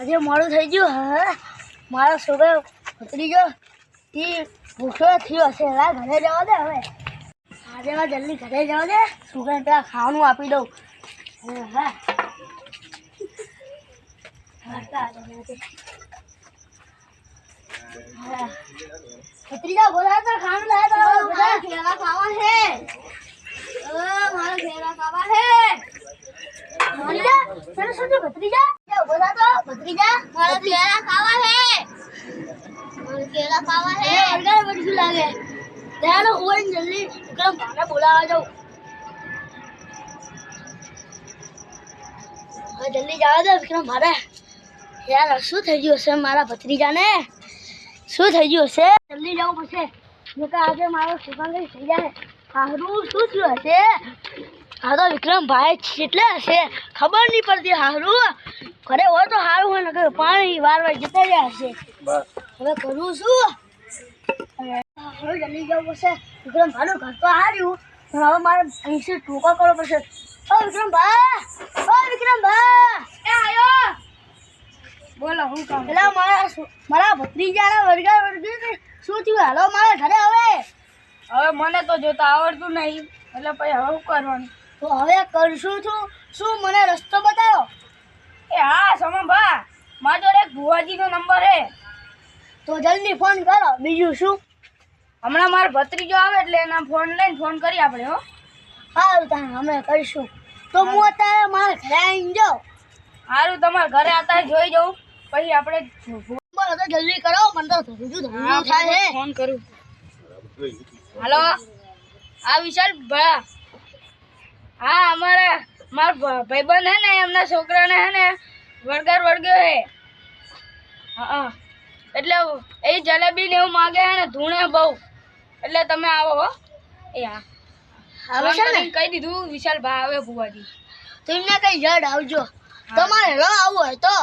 આજે મોડું થઈ ગયું. હા મારો છોકરો ઉતરી ગયો એ ભૂખ્યો થયો હશે. એલા ઘરે જવા દે. હવે આજે મારે જલ્દી ઘરે જવા દે. છોકરાને પેલા ખાવાનું આપી દઉં. હા ઉતરી જાઓ. બોલા તો ખાવાનું લાયા બધા ખેલા ખાવા હે. મારા ખેલા ખાવા હે. ભત્રીજા બોલા તો ભત્રીજા મારા કેળા ખાવા હે. મારા કેળા ખાવા હે. અડગાય બધું લાગે. ત્યાં ઓન જલ્દી વિક્રમ ભાને બોલાવા જાઉં. હવે જલ્દી જવા દો વિક્રમ ભાને. યાર શું થઈ ગયું હશે મારા ભત્રીજાને? શું થઈ ગયું હશે? જલ્દી જવું પડશે. નકર આજે મારો સુગંધ થઈ જાય. હારું શું થયું હશે? હા તો વિક્રમ ભાઈ કેટલે હશે ખબર નહીં પડતી. હારું ઘરે હોય તો સારું હોય ને પાણી વાર જતા રહ્યા હશે. હવે કરું શું? હવે જલ્દી જવું પડશે. વિક્રમ ભાઈનું ઘર તો હાર્યું પણ હવે મારે અહીંથી ટૂંકો કરવો પડશે. ઓ વિક્રમ ભાઈ, ઓ વિક્રમ ભાઈ, એ આયો. બોલો હું કામ? પેલા મારા ભત્રીજાના વર્ગી શું થયું? હાલો મારા ઘરે. હવે મને તો જોતા આવડતું નહીં એટલે પછી હવે શું કરવાનું? તો હવે કરશું શું મને રસ્તો બતાવો. એ હા સમભા, મારા જોડે એક ભુવાજીનો નંબર છે. તો જલ્દી ફોન કરો. બીજું શું? હમણાં મારો ભત્રીજો આવે એટલે એના ફોન લઈને ફોન કરી આપણે. હો સારું તાને અમે કરીશું. તો હું અત્યારે મારા ઘરે આવીને જાઉં. સારું તમારા ઘરે અત્યારે જોઈ જાઉં પછી આપણે બોલો તો જલ્દી કરો. મને તો થાય ફોન કરું. હાલો આ વિશાલ ભા. હા મારા ભાઈબંધ હે ને એમના છોકરાને હે ને વળગ્યો હે. હા એટલે એ જલેબી ને એવું માગે હે ને ધૂણે બહુ. એટલે તમે આવો. હો એ હા આવે છે ને કહી દીધું વિશાલ ભા આવે ભુવાજી. તો એમને કઈ જડ આવજો. તમારે હેલો આવું હોય તો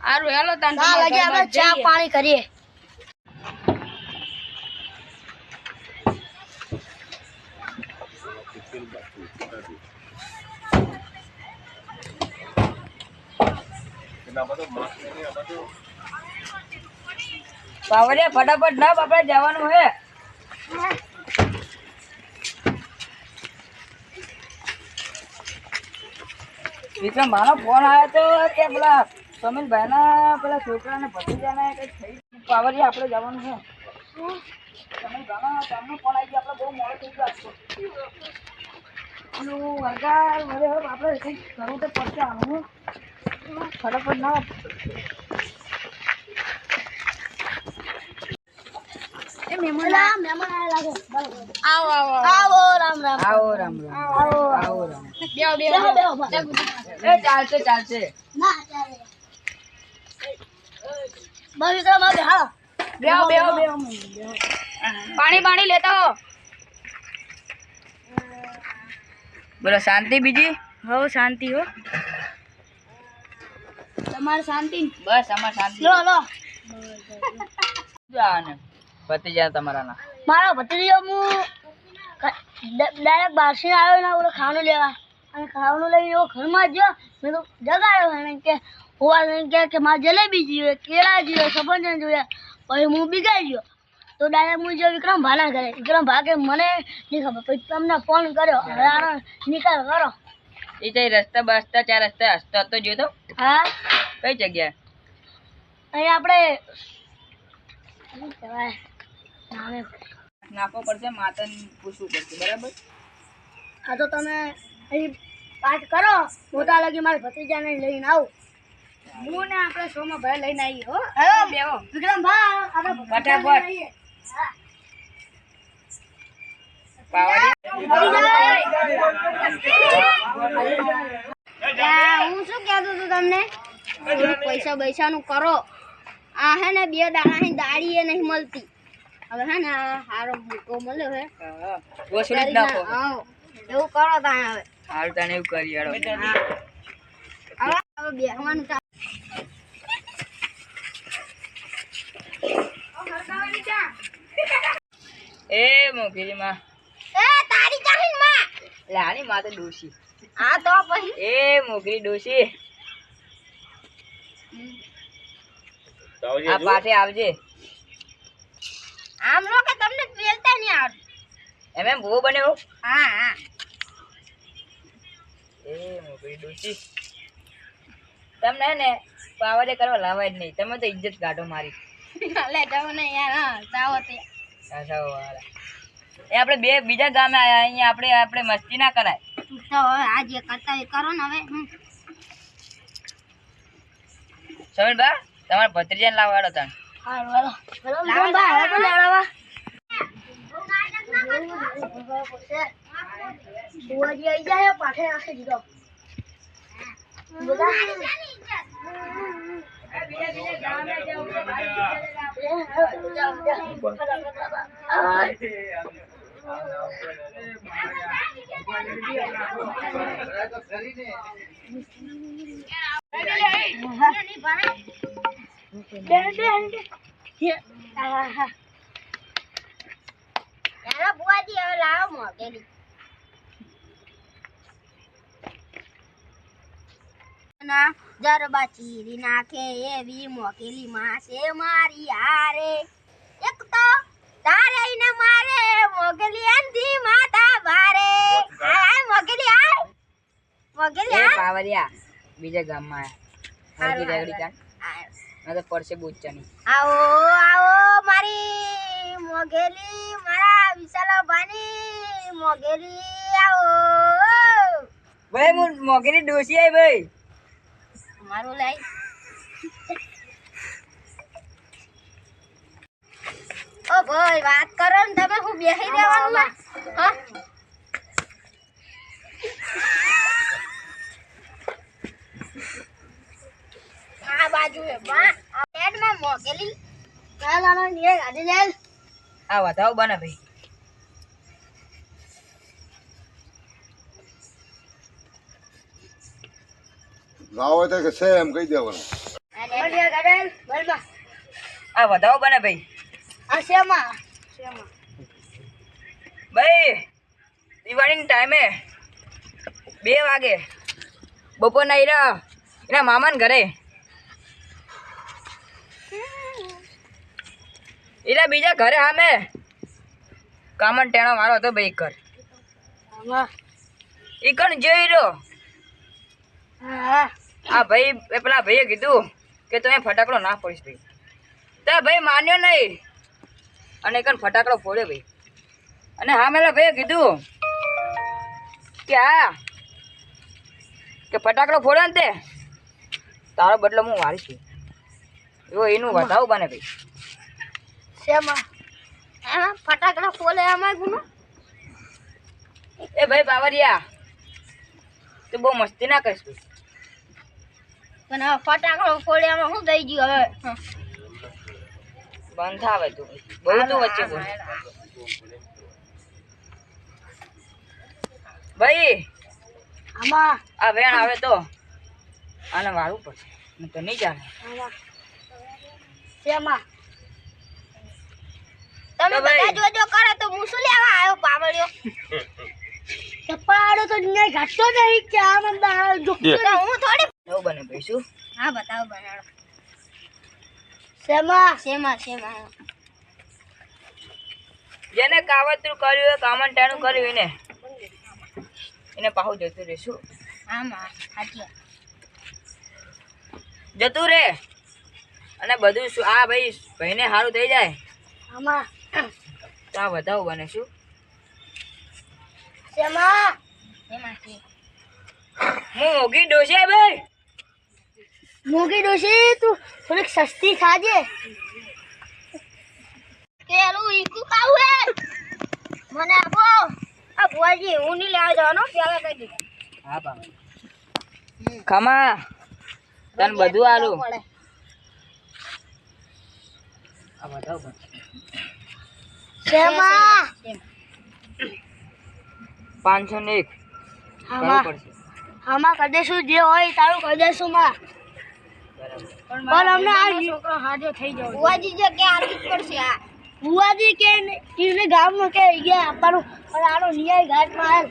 સારું. હેલો તાન આપણે ચા પાણી કરીએ. બાવળિયા ફટાફટ ના આપણે જવાનું હે. વિક્રમ ભાઈનો ફોન આવ્યો તો કે પેલા સમીર ભાઈના પેલા છોકરાને ભત્રીજાને કંઈક થઈ પાવરિયા આપણે જવાનું છે. સમીર ભાઈનો તમને ફોન આવી ગયો. આપણે બહુ મોડું થઈ ગયું. વરગાર હવે આપણે કંઈક કરવું તો પડશે. આવું ફટાફટ ના મહેમાન આવ્યા લાગે. આવો આવો આવો. રામ રામ. આવો રામ રામ. આવો આવો રામ. બેહો. ચાલશે ચાલશે. ના ચાલે. બસ તો મારે હા બેહો બેહો બેહો. પાણી લેતા હો. બોલો શાંતિ બીજી? હો શાંતિ. હો તમારે શાંતિ? બસ અમાર શાંતિ. લો જાને ભત્રીજા તમારા ના. મારો ભત્રીજો હું ડાયરેક્ટ બારસી આવ્યો ને ઓલો ખાવાનું લેવા અને ખાવાનું લઈને એવો ઘરમાં જ મેં તો જગાડ્યો એને કે હોવા કે મારે જલેબી જોઈએ, કેળા જોઈએ, સફરજન જોઈએ. પછી હું બીગાઈ ગયો તો ડાયરેક્ટ હું જો વિક્રમ ભાના ઘરે. વિક્રમ ભા કે મને નહીં ખબર. પછી તમને ફોન કર્યો. હવે આનો નિકાલ કરો. એ તો રસ્તા બસતા 4 રસ્તા હસતા તો જોયો તો. હા કઈ જગ્યા? અહીં આપણે શું કહેવાય નામે નાખવો પડશે. માતાને પૂછવું પડશે. બરાબર. હા તો તમે અહીં પાઠ કરો. મોટા લગી મારા ભત્રીજાને લઈને આવું. હું ને આપણે સોમાં ભાઈ લઈને આવીએ. હો હા બેહો વિક્રમ ભા આપણે ફટાફટ. હું શું કહેતો હતો તમને? પૈસા નું કરો. આ હે ને 2 દાણા દાળી એ નહીં મળતી. હવે હે ને હારો મૂકો મળ્યો હે. ઓછડી જ નાખો. હા એવું કરો તાણે. હવે હારું તાણે એવું કરી યાર. હવે બેહવાનું એ મોગીરી માં. એ તારી ચાહીન માં. લાની માં તો ડોશી. આ તો પછી એ મોગરી ડોશી. આ પાછે આવજે આમ લો કે તમને વેલતા નહીં આવડે એમ એમ ભૂવો બન્યો હા હા એ મોકરી ડોસી તમને હે ને પાવડે કરવા લાવાય જ નહીં તમે તો ઇજ્જત કાઢો મારી લે જાવ ને યાર હા જાવ તે સાસા વાળા એ આપણે બે બીજા ગામે આયા અહીંયા આપણે મસ્તી ના કરાય તો હવે આ જે કરતા એ કરો ને હવે સમીરબા તમારા ભત્રીજાને લાવવાડો તને હાલો હાલો બા હવે તો લેવડાવા બુઆજી આઈ જાય પાઠે નાખી દીધો બધા બુઆજી હવે લાવો મોકેલી જરબા ચીરી નાખે એવી મોકેલી માસે મારી હારે એક તો તારે ને મારે મોકેલી અંધી માતા ભારે આ મોકેલી આ મોકેલી એ આ પાવરિયા બીજા ગામમાં આયા હરકી રેગડી કાન ના તો પડશે બુચ્ચાની આવો આવો મારી મોગેલી મારા વિશાલા બાની મોગેલી આવો ભાઈ હું મોગેની ડોસી આઈ ભાઈ મારું લઈ ઓ ભાઈ વાત કરો ને તમે હું બેહી રહેવાનું હા આ બાજુ હે બા એડ માં મોગેલી ચાલાનો નીરે ગાડી લે આ વધાવ બને ભાઈ ગાવ તો કે છે એમ કહી દેવાનું અરે ગાડલ બોલબા આ વધાવ બને ભાઈ આ શેમાં ભાઈ દિવાળીના ટાઈમે 2 વાગે બપોરના એના મામાને ઘરે એના બીજા ઘરે સામે કામન ટેણો મારો હતો ભાઈ ઘર ઈ કણ જોઈ રહ્યો આ ભાઈ પેલા ભાઈએ કીધું કે તમે ફટાકડો ના ફોડીશ ભાઈ તો ભાઈ માન્યો નહીં અને કણ ફટાકડો ફોડ્યો ભાઈ અને હા મેલા ભાઈએ કીધું કે હા કે ફટાકડો ફોડ્યો ને તે તારો બદલો હું વારીશ એવો એનું વધાવ બને ભાઈ શેમાં એમાં ફટાકડા ફોલે આમાં ગુનો એ ભાઈ બાવરિયા તું બહુ મસ્તી ના કરીશ ભાઈ પણ હવે ફટાકડો ફોલે આમાં શું થઈ ગયું હવે બંધ થાવે તું બહુ તું વચ્ચે બોલ ભાઈ આમાં આ વેણ આવે તો આને વાળવું પડશે હું તો નહીં ચાલે આમાં શેમાં તો તમે ભાઈ. બધા જોજો કરે તો હું શું લેવા આવ્યો પાવળિયો કપાડો તો નહીં ઘટતો નહીં કે આમ જો હું થોડી એવું બને ભાઈ શું હા બતાવો બનાડો શેમાં શેમાં શેમાં જેને કાવતરું કર્યું હોય કામન ટાણું કર્યું એને પાહુ જતું રહેશું આમાં હાચી જતું રે અને બધું શું આ ભાઈ ભાઈને સારું થઈ જાય આમાં તો આ વધાવ બને શું શેમાં શેમાં છે હું મોગી ડોસે ભાઈ મોગી ડોશી તું થોડીક સસ્તી ખાજે પેલું ઈકુ ખાવું હે મને આપો આ ભુવાજી હું નહીં લેવા જવાનો પેલા કહી દીધું હા બાબા ખમા તને બધું આલું આ વધાવ બને શેમાં 501 આમાં કરવું પડશે આમાં કરી દેશું જે હોય તારું કરી દેશું માં બરાબર પણ અમને આ છોકરો હાજો થઈ જાવ ભુવાજી જે કે આલવી જ પડશે આ ભુવાજી કે એને ગામમાં કે ગયા આપવાનું પણ આનો નિયાય ઘાટમાં હાલ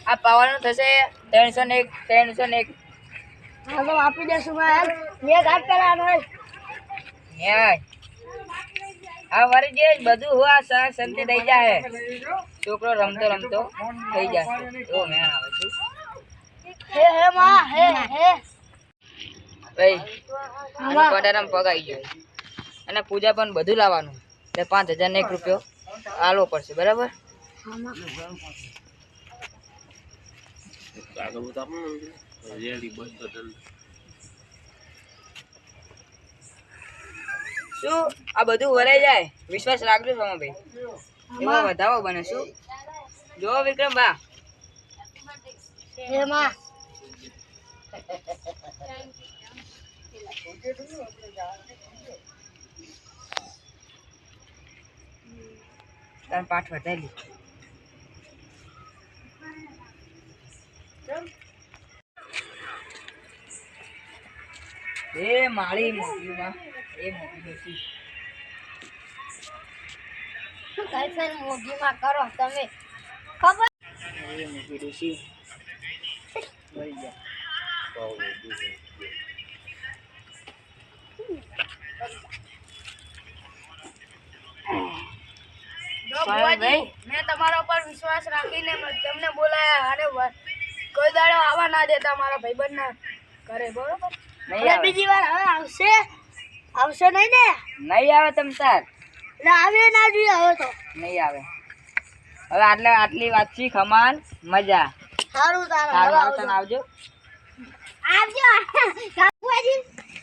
આ પાવાનું થશે 301 હા તો આપી દેશું માં હાલ ये घाट पेला भाई યાર આ વરી જે બધું હુઆ સર સંતે દઈ જાય છોકરો રમતો રમતો થઈ જશે ઓ મેં આવે છું हे मां हे ભાઈ આનો કોડારામ પગ આવી ગયો અને પૂજા પણ બધું લાવવાનું એટલે 5000 ને 1 રૂપિયો આલવો પડશે બરાબર શું આ બધું વરાઈ જાય વિશ્વાસ રાખજો તમે ભાઈ એમાં વધાવો બને શું જો વિક્રમ બા हे मां તાર પાઠ વધારી એ માળી મોકલી માં એ મોકલી દેસી શું કઈ છે મોગી માં કરો તમે ખબર એ મોકલી દેસી વળી જા ભાઈ મેં તમારા પર વિશ્વાસ રાખીને તમને બોલાયા અને કોઈ દાડો આવવા ના દેતા મારા ભાઈબંધ ના ઘરે બરોબર નહીં આવે બીજી વાર હવે આવશે નહીં ને નહીં આવે તમ તાર એટલે આવે ના જોઈએ હવે તો નહીં આવે હવે આટલી વાત છે ખમાન મજા સારું સારું આવતા આવજો આવજો કાકુજી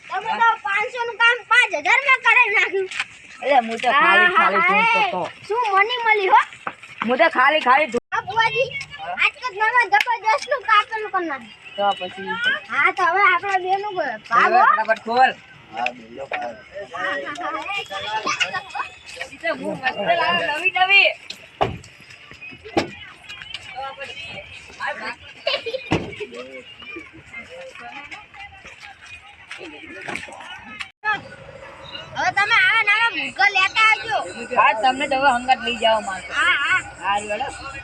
તમે તો 500 નું કામ 5000 માં કરી નાખ્યું એટલે હું તો ખાલી ધૂમ કરતો શું મની મળી હો હું તો ખાલી આ બુઆજી આજ તો નવા જબરદસ્ત નું કાપેલું કરી તો પછી હા તો હવે આપણે બેનું હવે ભાગો ફટાફટ ખોલ નવી નવી હવે તમે આ નાના મૂર્ખો લેતા આવજો હા તમને તો હવે હંગાત લઈ જાઓ મારે હા હા હારી વાળા